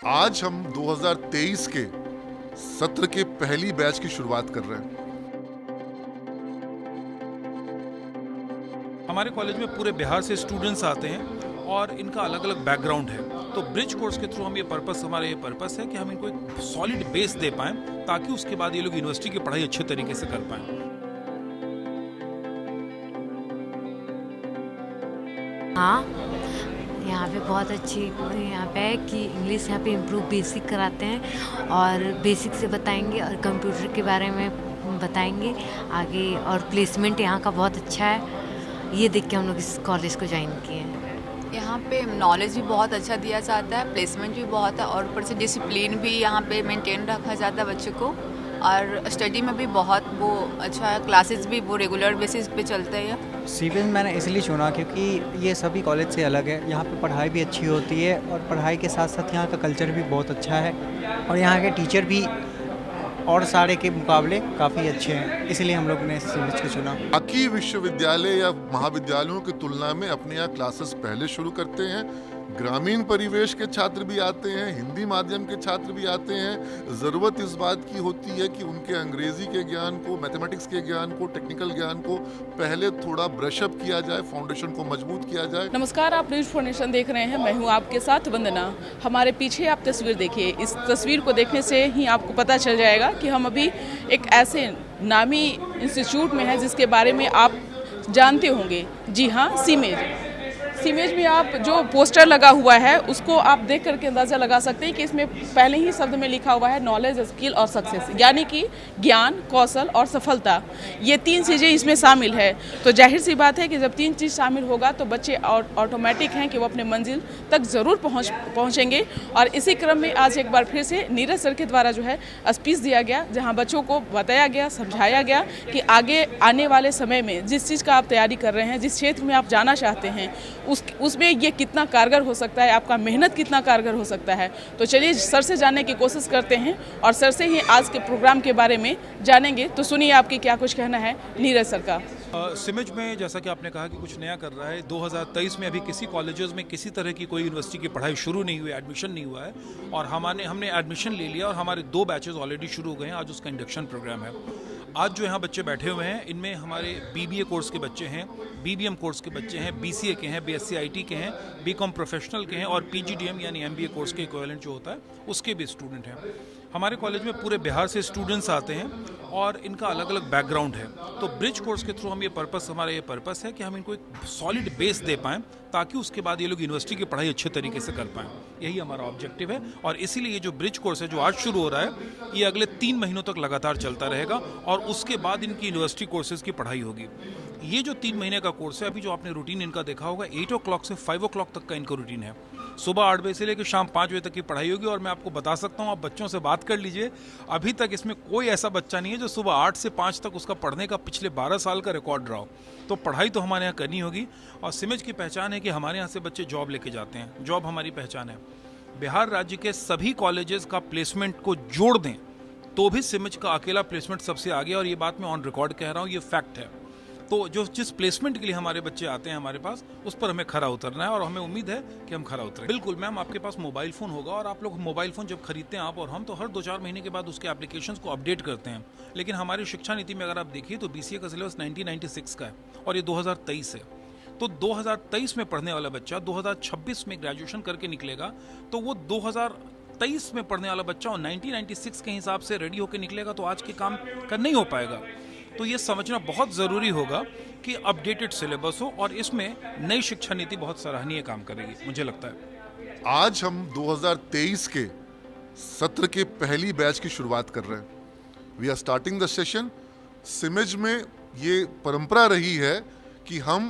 आज हम 2023 के सत्र के पहली बैच की शुरुआत कर रहे हैं। हमारे कॉलेज में पूरे बिहार से स्टूडेंट्स आते हैं और इनका अलग अलग बैकग्राउंड है। तो ब्रिज कोर्स के थ्रू हम हमारा ये पर्पस है कि हम इनको एक सॉलिड बेस दे पाएं ताकि उसके बाद ये लोग यूनिवर्सिटी की पढ़ाई अच्छे तरीके से कर पाएं। हाँ, यहाँ पे बहुत अच्छी यहाँ पे है कि इंग्लिश यहाँ पे इम्प्रूव बेसिक कराते हैं और बेसिक से बताएंगे और कंप्यूटर के बारे में बताएंगे आगे। और प्लेसमेंट यहाँ का बहुत अच्छा है, ये देख के हम लोग इस कॉलेज को ज्वाइन किए हैं। यहाँ पे नॉलेज भी बहुत अच्छा दिया जाता है, प्लेसमेंट भी बहुत है और ऊपर से डिसिप्लिन भी यहाँ पे मेंटेन रखा जाता है बच्चों को। और स्टडी में भी बहुत वो अच्छा है, क्लासेस भी वो रेगुलर बेसिस पे चलते हैं। सीबीएस मैंने इसलिए चुना क्योंकि ये सभी कॉलेज से अलग है। यहाँ पे पढ़ाई भी अच्छी होती है और पढ़ाई के साथ साथ यहाँ का कल्चर भी बहुत अच्छा है और यहाँ के टीचर भी और सारे के मुकाबले काफ़ी अच्छे हैं, इसलिए हम लोग ने सीबीएस को चुना। बाकी विश्वविद्यालय या महाविद्यालयों की तुलना में अपने यहाँ क्लासेस पहले शुरू करते हैं। ग्रामीण परिवेश के छात्र भी आते हैं, हिंदी माध्यम के छात्र भी आते हैं। ज़रूरत इस बात की होती है कि उनके अंग्रेजी के ज्ञान को, मैथमेटिक्स के ज्ञान को, टेक्निकल ज्ञान को पहले थोड़ा ब्रशअप किया जाए, फाउंडेशन को मजबूत किया जाए। नमस्कार, आप न्यूज फाउंडेशन देख रहे हैं। मैं हूं आपके साथ वंदना। हमारे पीछे आप तस्वीर देखिए। इस तस्वीर को देखने से ही आपको पता चल जाएगा कि हम अभी एक ऐसे नामी इंस्टीट्यूट में हैं जिसके बारे में आप जानते होंगे। जी हाँ, सीमेज में आप जो पोस्टर लगा हुआ है उसको आप देख करके अंदाज़ा लगा सकते हैं कि इसमें पहले ही शब्द में लिखा हुआ है नॉलेज, स्किल और सक्सेस, यानी कि ज्ञान, कौशल और सफलता। ये तीन चीज़ें इसमें शामिल है। तो जाहिर सी बात है कि जब तीन चीज़ शामिल होगा तो बच्चे ऑटोमेटिक हैं कि वो अपने मंजिल तक ज़रूर पहुँचेंगे। और इसी क्रम में आज एक बार फिर से नीरज सर के द्वारा जो है स्पीच दिया गया, जहाँ बच्चों को बताया गया, समझाया गया कि आगे आने वाले समय में जिस चीज़ का आप तैयारी कर रहे हैं, जिस क्षेत्र में आप जाना चाहते हैं, उसमें ये कितना कारगर हो सकता है, आपका मेहनत कितना कारगर हो सकता है। तो चलिए सर से जानने की कोशिश करते हैं और सर से ही आज के प्रोग्राम के बारे में जानेंगे। तो सुनिए आपकी क्या कुछ कहना है नीरज सर का। सिमेज में जैसा कि आपने कहा कि कुछ नया कर रहा है। 2023 में अभी किसी कॉलेजेस में किसी तरह की कोई यूनिवर्सिटी की पढ़ाई शुरू नहीं हुई, एडमिशन नहीं हुआ है और हमने एडमिशन ले लिया और हमारे 2 बैचेस ऑलरेडी शुरू हो गए हैं। आज उसका इंडक्शन प्रोग्राम है। आज जो यहाँ बच्चे बैठे हुए हैं इनमें हमारे बीबीए कोर्स के बच्चे हैं, बीबीएम कोर्स के बच्चे हैं, बीसीए के हैं, बीएससी आईटी के हैं, बीकॉम प्रोफेशनल के हैं और पीजीडीएम यानी एमबीए कोर्स के इक्विवेलेंट जो होता है उसके भी स्टूडेंट हैं। हमारे कॉलेज में पूरे बिहार से स्टूडेंट्स आते हैं और इनका अलग अलग बैकग्राउंड है। तो ब्रिज कोर्स के थ्रू हमारा ये पर्पस है कि हम इनको एक सॉलिड बेस दे पाएं ताकि उसके बाद ये लोग यूनिवर्सिटी की पढ़ाई अच्छे तरीके से कर पाएं। यही हमारा ऑब्जेक्टिव है और इसीलिए ये जो ब्रिज कोर्स है जो आज शुरू हो रहा है ये अगले 3 महीनों तक लगातार चलता रहेगा और उसके बाद इनकी यूनिवर्सिटी कोर्सेज की पढ़ाई होगी। ये जो 3 महीने का कोर्स है, अभी जो आपने रूटीन इनका देखा होगा, 8 o'clock से 5 o'clock तक का इनका रूटीन है। सुबह 8 बजे से लेकर शाम 5 बजे तक की पढ़ाई होगी और मैं आपको बता सकता हूँ, आप बच्चों से बात कर लीजिए, अभी तक इसमें कोई ऐसा बच्चा नहीं है जो सुबह 8 से 5 तक उसका पढ़ने का पिछले 12 साल का रिकॉर्ड रहा हो। तो पढ़ाई तो हमारे यहाँ करनी होगी और सिमेज की पहचान है कि हमारे यहाँ से बच्चे जॉब लेके जाते हैं। जॉब हमारी पहचान है। बिहार राज्य के सभी कॉलेजेस का प्लेसमेंट को जोड़ दें तो भी सिमेज का अकेला प्लेसमेंट सबसे आगे, और ये बात मैं ऑन रिकॉर्ड कह रहा हूँ, ये फैक्ट है। तो जिस प्लेसमेंट के लिए हमारे बच्चे आते हैं हमारे पास, उस पर हमें खरा उतरना है और हमें उम्मीद है कि हम खरा उतरें। बिल्कुल मैम, आपके पास मोबाइल फ़ोन होगा और आप लोग मोबाइल फ़ोन जब खरीदते हैं आप और हम, तो हर 2-4 महीने के बाद उसके एप्लीकेशंस को अपडेट करते हैं। लेकिन हमारी शिक्षा नीति में अगर आप देखिए तो बीसीए का सिलेबस 1996 का है और ये 2023 है। तो 2023 में पढ़ने वाला बच्चा 2026 में ग्रेजुएशन करके निकलेगा, तो वो 2023 में पढ़ने वाला बच्चा और 1996 के हिसाब से रेडी होकर निकलेगा तो आज के काम का नहीं हो पाएगा। तो ये समझना बहुत ज़रूरी होगा कि अपडेटेड सिलेबस हो और इसमें नई शिक्षा नीति बहुत सराहनीय काम करेगी, मुझे लगता है। आज हम 2023 के सत्र के पहली बैच की शुरुआत कर रहे हैं। We are starting the session. सिमेज में ये परंपरा रही है कि हम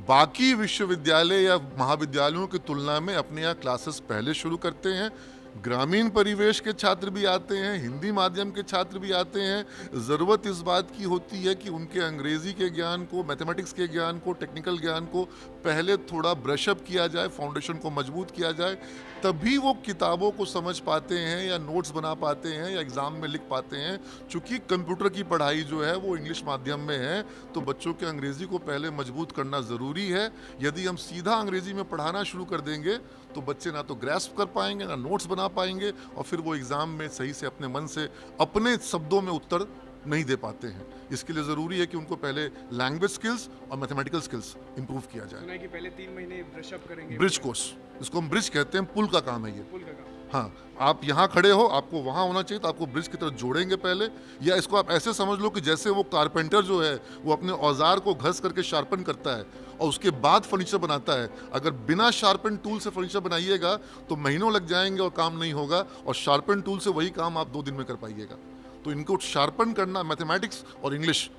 बाकी विश्वविद्यालय या महाविद्यालयों की तुलना में अपने यहाँ क्लासेस पहले शुरू करते हैं। ग्रामीण परिवेश के छात्र भी आते हैं, हिंदी माध्यम के छात्र भी आते हैं। ज़रूरत इस बात की होती है कि उनके अंग्रेजी के ज्ञान को, मैथमेटिक्स के ज्ञान को, टेक्निकल ज्ञान को पहले थोड़ा ब्रशअप किया जाए, फाउंडेशन को मजबूत किया जाए, तभी वो किताबों को समझ पाते हैं या नोट्स बना पाते हैं या एग्ज़ाम में लिख पाते हैं। चूँकि कंप्यूटर की पढ़ाई जो है वो इंग्लिश माध्यम में है, तो बच्चों के अंग्रेज़ी को पहले मजबूत करना ज़रूरी है। यदि हम सीधा अंग्रेज़ी में पढ़ाना शुरू कर देंगे तो बच्चे ना तो ग्रैस्प कर पाएंगे, ना नोट्स बना बना पाएंगे और फिर वो एग्ज़ाम में सही से अपने मन से अपने शब्दों में उत्तर नहीं दे पाते हैं। इसके लिए ज़रूरी है कि उनको पहले लैंग्वेज स्किल्स और मैथमेटिकल स्किल्स इंप्रूव किया जाए। सुना है कि पहले 3 महीने ब्रशअप करेंगे। ब्रिज कोर्स, इसको हम ब्रिज कहते हैं, पुल का काम है ये। पुल का काम। हाँ, आप यहाँ खड़े हो, आपको वहाँ होना चाहिए, तो आपको ब्रिज की तरफ जोड़ेंगे पहले। या इसको आप ऐसे समझ लो कि जैसे वो कारपेंटर जो है वो अपने औजार को घस करके शार्पन करता है और उसके बाद फर्नीचर बनाता है। अगर बिना शार्पन टूल से फर्नीचर बनाइएगा तो महीनों लग जाएंगे और काम नहीं होगा, और शार्पन टूल से वही काम आप 2 दिन में कर पाइएगा। तो इनको शार्पन करना मैथमेटिक्स और इंग्लिश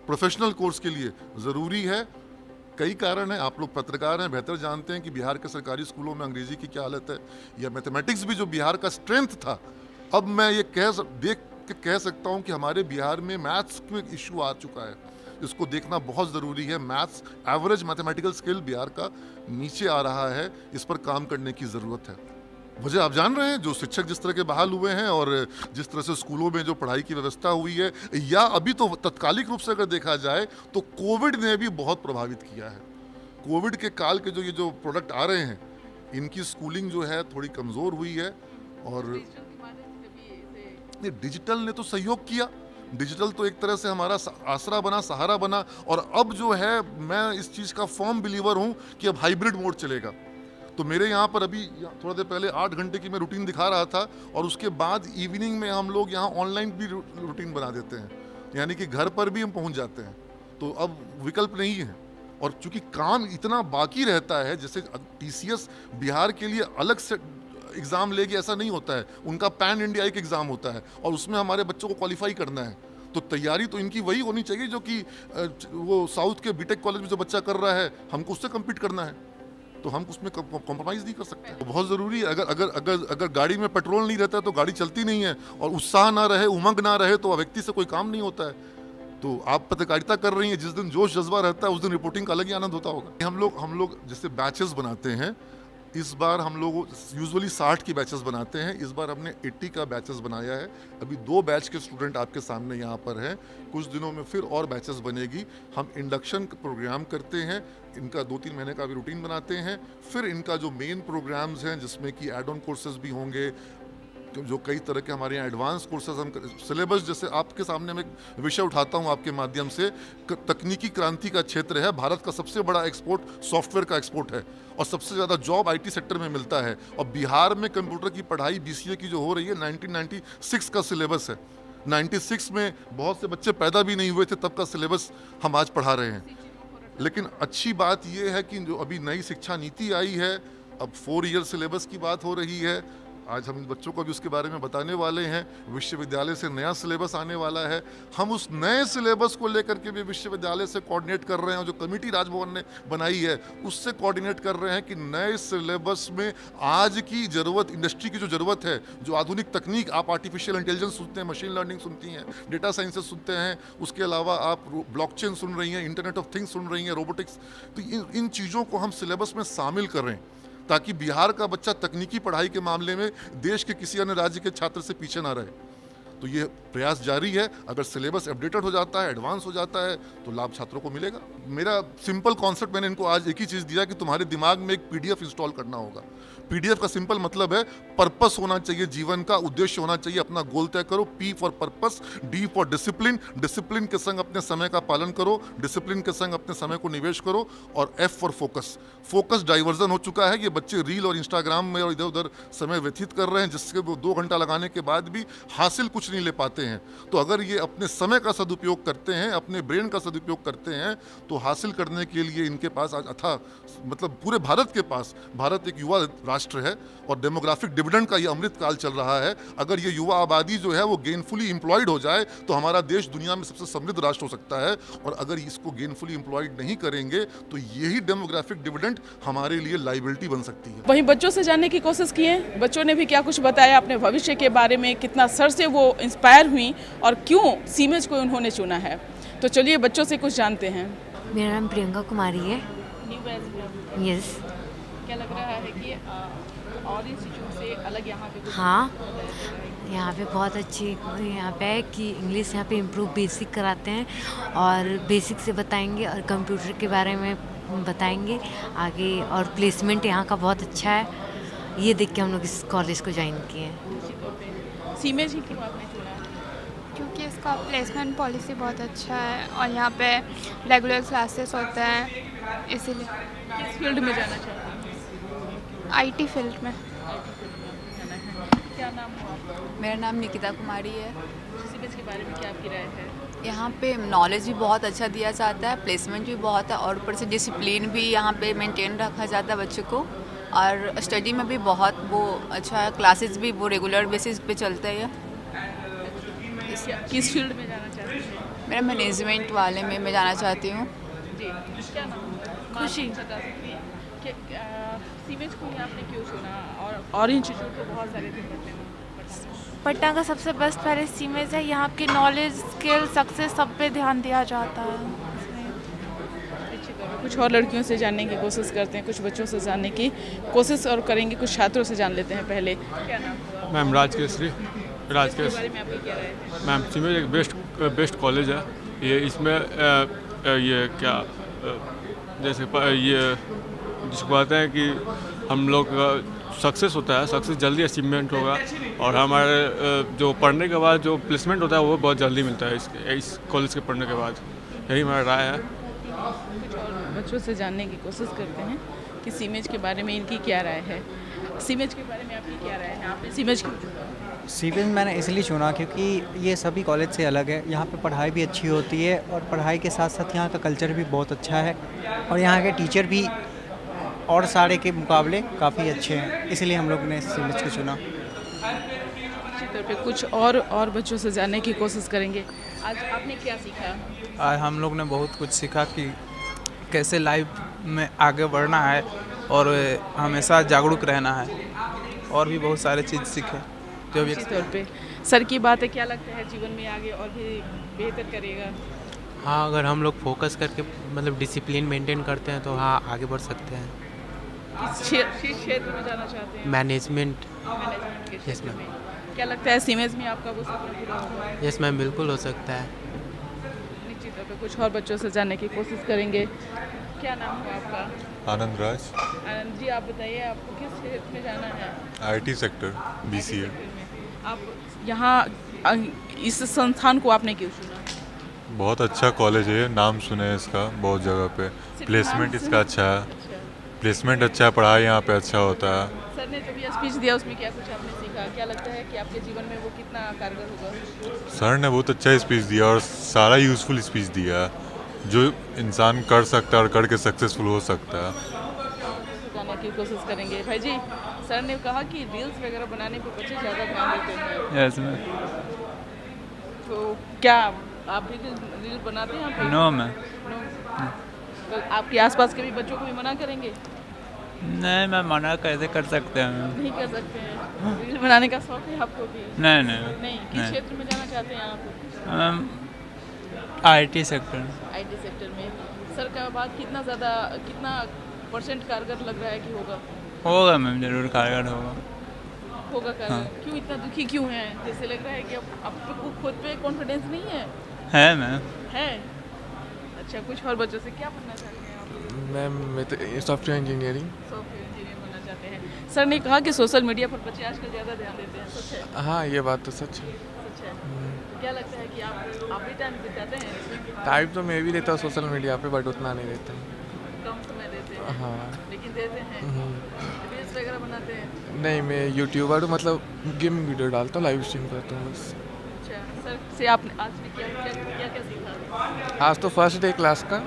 प्रोफेशनल कोर्स के लिए ज़रूरी है। कई कारण हैं, आप लोग पत्रकार हैं, बेहतर जानते हैं कि बिहार के सरकारी स्कूलों में अंग्रेजी की क्या हालत है, या मैथमेटिक्स भी जो बिहार का स्ट्रेंथ था, अब मैं ये देख के कह सकता हूँ कि हमारे बिहार में मैथ्स में इशू आ चुका है। इसको देखना बहुत ज़रूरी है। Maths average mathematical skill Bihar का नीचे आ रहा है, इस पर काम करने की ज़रूरत है। वजह आप जान रहे हैं, जो शिक्षक जिस तरह के बहाल हुए हैं और जिस तरह से स्कूलों में जो पढ़ाई की व्यवस्था हुई है, या अभी तो तत्कालिक रूप से अगर देखा जाए तो कोविड ने भी बहुत प्रभावित किया है। कोविड के काल के ये जो प्रोडक्ट आ रहे हैं, इनकी स्कूलिंग जो है थोड़ी कमज़ोर हुई है। और डिजिटल ने तो सहयोग किया, डिजिटल तो एक तरह से हमारा आसरा बना, सहारा बना। और अब जो है, मैं इस चीज़ का फर्म बिलीवर हूँ कि अब हाइब्रिड मोड चलेगा। तो मेरे यहाँ पर अभी थोड़ा देर पहले 8 घंटे की मैं रूटीन दिखा रहा था, और उसके बाद इवनिंग में हम लोग यहाँ ऑनलाइन भी रूटीन बना देते हैं, यानी कि घर पर भी हम पहुँच जाते हैं। तो अब विकल्प नहीं है। और चूंकि काम इतना बाकी रहता है, जैसे TCS बिहार के लिए अलग से एग्ज़ाम लेगी ऐसा नहीं होता है, उनका पैन इंडिया एक एग्ज़ाम होता है और उसमें हमारे बच्चों को क्वालिफाई करना है। तो तैयारी तो इनकी वही होनी चाहिए जो कि वो साउथ के बीटेक कॉलेज में जो बच्चा कर रहा है, हमको उससे कम्पीट करना है, तो हम उसमें कॉम्प्रोमाइज़ नहीं कर सकते। तो बहुत ज़रूरी है। अगर गाड़ी में पेट्रोल नहीं रहता है तो गाड़ी चलती नहीं है, और उत्साह ना रहे, उमंग ना रहे, तो व्यक्ति से कोई काम नहीं होता है। तो आप पत्रकारिता कर रही हैं, जिस दिन जोश जज्बा रहता है उस दिन रिपोर्टिंग का अलग ही आनंद होता होगा। हम लोग जैसे बैचेस बनाते हैं, इस बार हम लोग यूजुअली 60 की बैचेस बनाते हैं, इस बार हमने 80 का बैचेस बनाया है। अभी 2 बैच के स्टूडेंट आपके सामने यहाँ पर हैं, कुछ दिनों में फिर और बैचेस बनेगी। हम इंडक्शन प्रोग्राम करते हैं, इनका 2-3 महीने का भी रूटीन बनाते हैं। फिर इनका जो मेन प्रोग्राम्स हैं, जिसमें कि एड ऑन कोर्सेज भी होंगे, जो कई तरह के हमारे यहाँ एडवांस कोर्सेज हम सिलेबस, जैसे आपके सामने मैं विषय उठाता हूँ आपके माध्यम से, तकनीकी क्रांति का क्षेत्र है। भारत का सबसे बड़ा एक्सपोर्ट सॉफ्टवेयर का एक्सपोर्ट है, और सबसे ज़्यादा जॉब IT सेक्टर में मिलता है। और बिहार में कंप्यूटर की पढ़ाई BCA की जो हो रही है, 1996 का सिलेबस है। 96 में बहुत से बच्चे पैदा भी नहीं हुए थे, तब का सिलेबस हम आज पढ़ा रहे हैं। लेकिन अच्छी बात यह है कि जो अभी नई शिक्षा नीति आई है, अब 4 ईयर सिलेबस की बात हो रही है। आज हम बच्चों को भी उसके बारे में बताने वाले हैं। विश्वविद्यालय से नया सिलेबस आने वाला है। हम उस नए सिलेबस को लेकर के भी विश्वविद्यालय से कोऑर्डिनेट कर रहे हैं, जो कमेटी राजभवन ने बनाई है उससे कोऑर्डिनेट कर रहे हैं कि नए सिलेबस में आज की ज़रूरत, इंडस्ट्री की जो ज़रूरत है, जो आधुनिक तकनीक, आप आर्टिफिशियल इंटेलिजेंस सुनते हैं, मशीन लर्निंग सुनती हैं, डेटा साइंसेस सुनते हैं, उसके अलावा आप ब्लॉकचेन सुन रही हैं, इंटरनेट ऑफ थिंग्स सुन रही हैं, रोबोटिक्स, तो इन चीज़ों को हम सिलेबस में शामिल करें, ताकि बिहार का बच्चा तकनीकी पढ़ाई के मामले में देश के किसी अन्य राज्य के छात्र से पीछे ना रहे। तो ये प्रयास जारी है। अगर सिलेबस अपडेटेड हो जाता है, एडवांस हो जाता है, तो लाभ छात्रों को मिलेगा। मेरा सिंपल कॉन्सेप्ट, मैंने इनको आज एक ही चीज़ दिया कि तुम्हारे दिमाग में एक PDF इंस्टॉल करना होगा। PDF का सिंपल मतलब है पर्पस होना चाहिए, जीवन का उद्देश्य होना चाहिए, अपना गोल तय करो। P for purpose, D for discipline, discipline के संग अपने समय का पालन करो, डिसिप्लिन के संग अपने समय को निवेश करो, और F for focus. Focus diversion हो चुका है, ये बच्चे रील और इंस्टाग्राम में और इधर उधर समय व्यतीत कर रहे हैं, जिससे वो 2 घंटा लगाने के बाद भी हासिल कुछ नहीं ले पाते हैं। तो अगर ये अपने समय का सदुपयोग करते हैं, अपने ब्रेन का सदुपयोग करते हैं, तो हासिल करने के लिए इनके पास आज मतलब पूरे भारत के पास, भारत एक युवा राष्ट्र है और डेमोग्राफिक डिविडेंड का ये अमृत काल चल रहा है। अगर ये युवा आबादी जो है वो गेनफुली एम्प्लॉयड हो जाए तो हमारा देश दुनिया में सबसे समृद्ध राष्ट्र हो सकता है, और अगर इसको गेनफुली एम्प्लॉयड नहीं करेंगे तो यही डेमोग्राफिक डिविडेंड हमारे लिए लाइबिलिटी बन सकती है। वहीं बच्चों से जानने की कोशिश किए, बच्चों ने भी क्या कुछ बताया अपने भविष्य के बारे में, कितना सर से वो इंस्पायर हुई और क्यों सीमेज को उन्होंने चुना है। तो चलिए बच्चों से कुछ जानते हैं। मेरा नाम प्रियंका कुमारी है। यस। क्या लग रहा है कि और इंस्टीट्यूट से अलग यहाँ पे? हाँ, यहाँ पे बहुत अच्छी यहाँ पे है कि इंग्लिश यहाँ पे इम्प्रूव बेसिक कराते हैं, और बेसिक से बताएंगे और कंप्यूटर के बारे में बताएंगे आगे, और प्लेसमेंट यहाँ का बहुत अच्छा है। ये देख के हम लोग इस कॉलेज को ज्वाइन किए हैं। सीमेज ही क्यों आपने चुना? क्योंकि इसका प्लेसमेंट पॉलिसी बहुत अच्छा है और यहाँ पे रेगुलर क्लासेस होते हैं, इसीलिए। किस फील्ड में जाना चाहते हैं? आईटी फील्ड में। क्या नाम हुआ आपका? मेरा नाम निकिता कुमारी है। सीमेज के बारे में क्या आपकी राय है? यहाँ पे नॉलेज भी बहुत अच्छा दिया जाता है, प्लेसमेंट भी बहुत है और ऊपर से डिसिप्लिन भी यहाँ पे मेंटेन रखा जाता है बच्चों को, और स्टडी में भी बहुत वो अच्छा है, क्लासेस भी वो रेगुलर बेसिस पे चलते हैं। किस फील्ड में जाना चाहते हैं? मेरा मैनेजमेंट वाले में मैं जाना चाहती हूँ। जी, क्या नाम? खुशी। बता सकती हैं कि सीमेज को ही आपने क्यों चुना और इंस्टीट्यूट तो बहुत सारे थे पढ़ने में? पटना का सबसे बेस्ट पहले सीमेज है, यहाँ की नॉलेज, स्किल, सक्सेस सब पे ध्यान दिया जाता है। कुछ और लड़कियों से जानने की कोशिश करते हैं, कुछ बच्चों से जानने की कोशिश और करेंगे, कुछ छात्रों से जान लेते हैं पहले। क्या नाम हुआ? मैम राजकेसरी। इसके बारे में आपकी क्या राय है? मैम सीमेज एक बेस्ट कॉलेज है। ये इसमें ये क्या जैसे ये जिसको कहते हैं कि हम लोग का सक्सेस होता है, सक्सेस जल्दी अचीवमेंट होगा, और हमारे जो पढ़ने के बाद जो प्लेसमेंट होता है वो बहुत जल्दी मिलता है इस कॉलेज के पढ़ने के बाद। यही हमारा राय है। कुछ और बच्चों से जानने की कोशिश करते हैं कि सीमेज के बारे में इनकी क्या राय है। सीमेज के बारे में आपकी क्या राय है? आपने सीमेज क्यों चुना? सीमेज मैंने इसलिए चुना क्योंकि ये सभी कॉलेज से अलग है। यहाँ पे पढ़ाई भी अच्छी होती है और पढ़ाई के साथ साथ यहाँ का कल्चर भी बहुत अच्छा है, और यहाँ के टीचर भी और सारे के मुकाबले काफ़ी अच्छे हैं, इसलिए हम लोग ने सीमेज को चुना। अच्छी तौर पे कुछ और बच्चों से जानने की कोशिश करेंगे। आज आपने क्या सीखा? आज हम लोग ने बहुत कुछ सीखा कि कैसे लाइफ में आगे बढ़ना है और हमेशा जागरूक रहना है, और भी बहुत सारे चीज़ सीखे जो भी। अच्छी तौर पे सर की बात है, क्या लगता है जीवन में आगे और भी बेहतर करेगा? हाँ, अगर हम लोग फोकस करके मतलब डिसिप्लिन मेंटेन करते हैं तो हाँ आगे बढ़ सकते हैं। किस क्षेत्र में जाना चाहते हैं? मैनेजमेंट। मैनेजमेंट के Yes, क्षेत्र ma'am. में। क्या लगता है सीमेज में आपका वो सपना पूरा होगा? यस मैम, बिल्कुल हो सकता है। निश्चित तौर पे कुछ और बच्चों से जानने की कोशिश करेंगे। क्या नाम हुआ आपका? आनंद राज। आनंद जी, आप बताइए आपको किस क्षेत्र में जाना है? IT sector BCA। आप यहाँ इस संस्थान को आपने क्यों चुना? बहुत अच्छा कॉलेज है, नाम सुने हैं इसका बहुत जगह पे। प्लेसमेंट इसका अच्छा है, प्लेसमेंट अच्छा है, पढ़ाई यहाँ पे अच्छा होता है। सर ने जो भी स्पीच दिया उसमें क्या कुछ आपने सीखा? क्या लगता है कि आपके जीवन में वो कितना कारगर होगा? सर ने बहुत अच्छा स्पीच दिया और सारा यूज़फुल स्पीच दिया है, जो इंसान कर सकता है और करके सक्सेसफुल हो सकता है। जानने की कोशिश करेंगे। भाई जी, सर ने कहा कि रील्स वगैरह बनाने पे बच्चे ज़्यादा ध्यान देते हैं। Yes ma'am. तो क्या आप भी रील बनाते हैं? आप नो मैम। तो आपके आसपास के भी बच्चों को भी मना करेंगे? नहीं मैम, मना कैसे कर सकते हैं मैम? नहीं कर सकते हैं। रील बनाने का शौक है आपको भी? नहीं नहीं। किस क्षेत्र में जाना चाहते हैं आप? Ma'am IT sector. IT sector में। सर का बात कितना % कारगर लग रहा है कि होगा मैम, जरूर कारगर होगा। कारगर। हाँ। क्यों इतना दुखी क्यों है? जैसे लग रहा है कि अब आपको खुद पे कॉन्फिडेंस नहीं है मैम। है। अच्छा, कुछ और बच्चों से क्या बनना चाहते हैं आप? मैम मैं तो सॉफ्टवेयर इंजीनियरिंग। सॉफ्टवेयर इंजीनियर बनना चाहते हैं। सर ने कहा कि सोशल मीडिया पर बच्चे आजकल ज़्यादा ध्यान देते हैं, सच है? हाँ, ये बात तो सच है। सच है। तो क्या लगता है कि आप भी टाइम बिताते हैं इसमें? टाइप तो मैं भी देता हूँ सोशल मीडिया पे, बट उतना नहीं देता हूँ। कम समय देते हैं? हाँ। लेकिन देते हैं? रील्स वगैरह बनाते हैं? नहीं, मैं यूट्यूबर हूँ, मतलब गेमिंग वीडियो डालता हूँ, लाइव स्ट्रीम करता हूँ बस। अच्छा, सर से आपने आज में क्या सीखा? आज तो फर्स्ट डे क्लास का,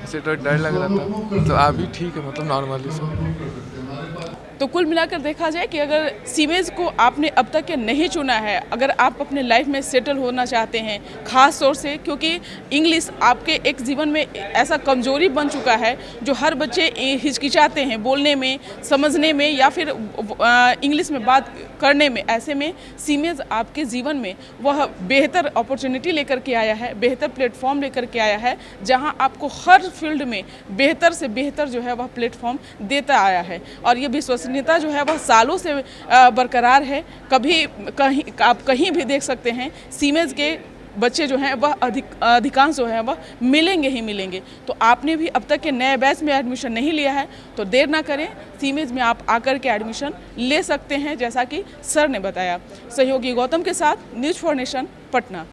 ऐसे तो डर लग रहा था, तो अभी ठीक है, मतलब नॉर्मली से। तो कुल मिलाकर देखा जाए कि अगर सीमेज को आपने अब तक नहीं चुना है, अगर आप अपने लाइफ में सेटल होना चाहते हैं, ख़ास तौर से क्योंकि इंग्लिश आपके एक जीवन में ऐसा कमजोरी बन चुका है जो हर बच्चे हिचकिचाते हैं बोलने में, समझने में या फिर इंग्लिश में बात करने में। ऐसे में सीमेज आपके जीवन में वह बेहतर अपॉर्चुनिटी लेकर के आया है, बेहतर प्लेटफॉर्म लेकर के आया है, जहां आपको हर फील्ड में बेहतर से बेहतर जो है वह प्लेटफॉर्म देता आया है। और ये विश्वसनीयता जो है वह सालों से बरकरार है। आप कहीं भी देख सकते हैं सीमेज के बच्चे जो हैं वह अधिकांश जो हैं वह मिलेंगे ही मिलेंगे। तो आपने भी अब तक के नए बैच में एडमिशन नहीं लिया है तो देर ना करें, सीमेज में आप आकर के एडमिशन ले सकते हैं, जैसा कि सर ने बताया। सहयोगी गौतम के साथ न्यूज़ फॉर नेशन, पटना।